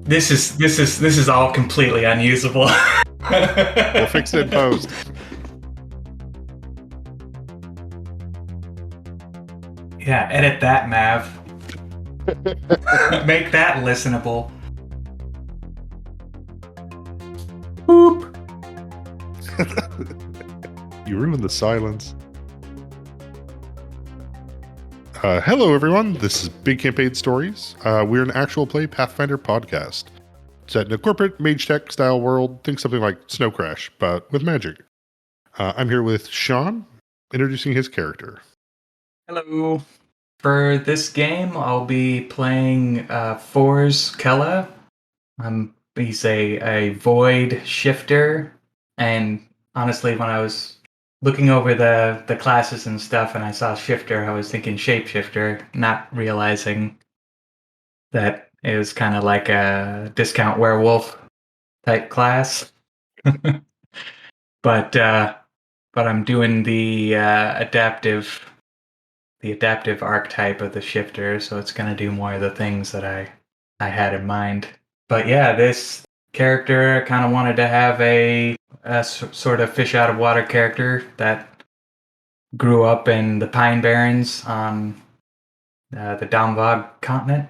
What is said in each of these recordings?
This is all completely unusable. We'll fix it in post. Yeah, edit that, Mav. Make that listenable. Boop. You ruined the silence. Hello, everyone. This is Big Campaign Stories. We're an actual play Pathfinder podcast. Set in a corporate mage tech style world. Think something like Snow Crash, but with magic. I'm here with Sean, introducing his character. Hello. For this game, I'll be playing Four's Kel'a. He's a void shifter, and honestly, when I was looking over the classes and stuff, and I saw shifter, I was thinking shapeshifter, not realizing that it was kind of like a discount werewolf type class. but I'm doing the adaptive archetype of the shifter, so it's going to do more of the things that I had in mind. But yeah, this character kind of wanted to have a sort of fish out of water character that grew up in the Pine Barrens on the Damvog continent.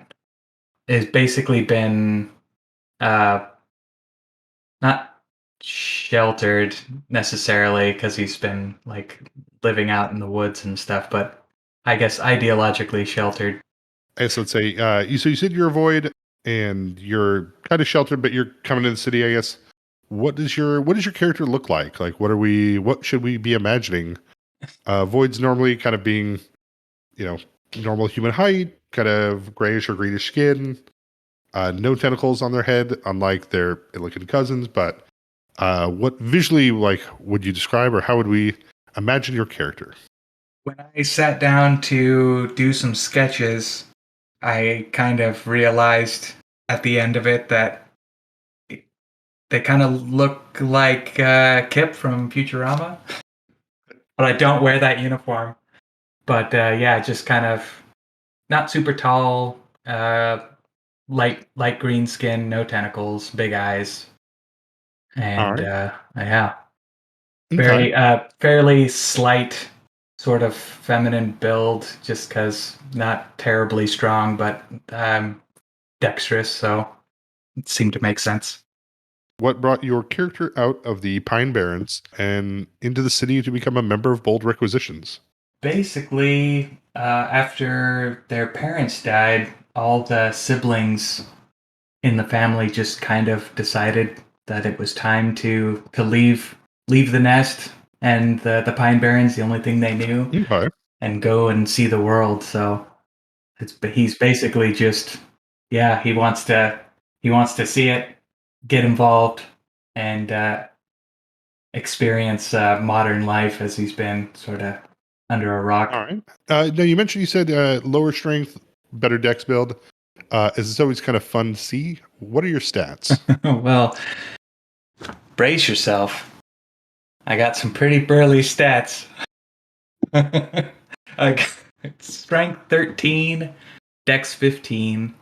Has basically been not sheltered necessarily because he's been like living out in the woods and stuff, but I guess ideologically sheltered. I guess let's say, you said you're a void and you're kind of sheltered, but you're coming to the city, I guess. What does your character look like? Like, what should we be imagining? Voids normally kind of being, normal human height, kind of grayish or greenish skin, no tentacles on their head, unlike their Illican cousins. But what visually, like, would you describe, or how would we imagine your character? When I sat down to do some sketches, I kind of realized at the end of it that they kind of look like Kip from Futurama. But I don't wear that uniform. But yeah, just kind of not super tall, light green skin, no tentacles, big eyes, All and right. yeah, Okay. fairly slight, sort of feminine build. Just because not terribly strong, but dexterous, so it seemed to make sense. What brought your character out of the Pine Barrens and into the city to become a member of Bold Requisitions? Basically, after their parents died, all the siblings in the family just kind of decided that it was time to leave the nest and the Pine Barrens, the only thing they knew, Okay. and go and see the world. So he's basically just, yeah, he wants to see it, get involved, and experience modern life as he's been sort of under a rock. All right. Now you said lower strength, better dex build. Is this always kind of fun to see? What are your stats? Well, brace yourself. I got some pretty burly stats. I got strength 13, dex 15,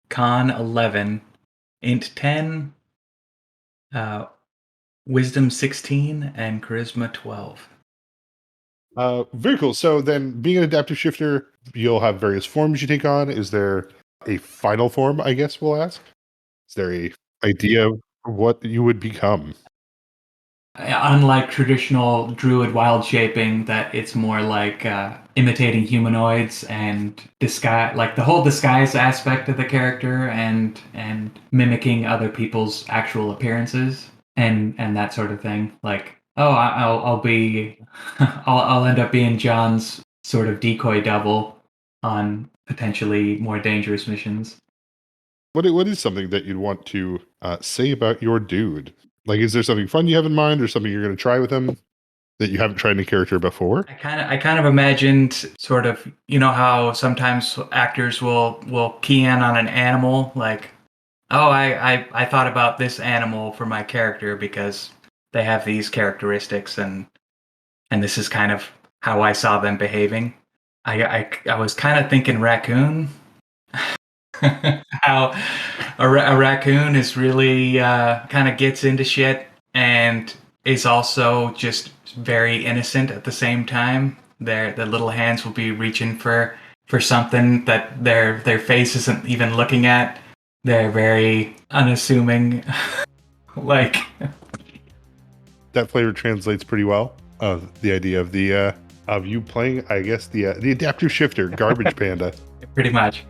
con 11, int 10, uh, wisdom 16, and charisma 12. Very cool. So then, being an adaptive shifter, you'll have various forms you take on. Is there a final form? I guess we'll ask. Is there a idea of what you would become? Unlike traditional druid wild shaping, that it's more like imitating humanoids and disguise, like the whole disguise aspect of the character, and mimicking other people's actual appearances and that sort of thing. Like, oh, I'll be, I'll end up being John's sort of decoy double on potentially more dangerous missions. What is something that you'd want to say about your dude? Like, is there something fun you have in mind, or something you're going to try with him that you haven't tried in a character before? I kind of imagined sort of, you know how sometimes actors will key in on an animal, like, oh, I thought about this animal for my character because they have these characteristics, and this is kind of how I saw them behaving. I was kind of thinking raccoon, How a raccoon is really kind of gets into shit and is also just very innocent at the same time. The little hands will be reaching for something that their face isn't even looking at. They're very unassuming. Like, That flavor translates pretty well. The idea of the of you playing, I guess the adaptive shifter, garbage panda. pretty much.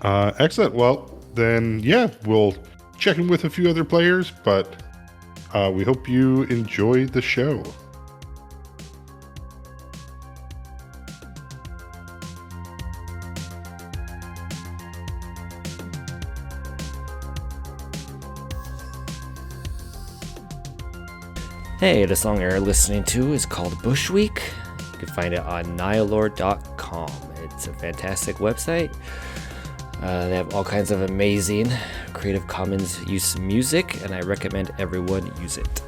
Excellent. Well, then, yeah, we'll check in with a few other players, but we hope you enjoy the show. Hey, the song you're listening to is called Bush Week. You can find it on nihilord.com. It's a fantastic website. They have all kinds of amazing Creative Commons use music, and I recommend everyone use it.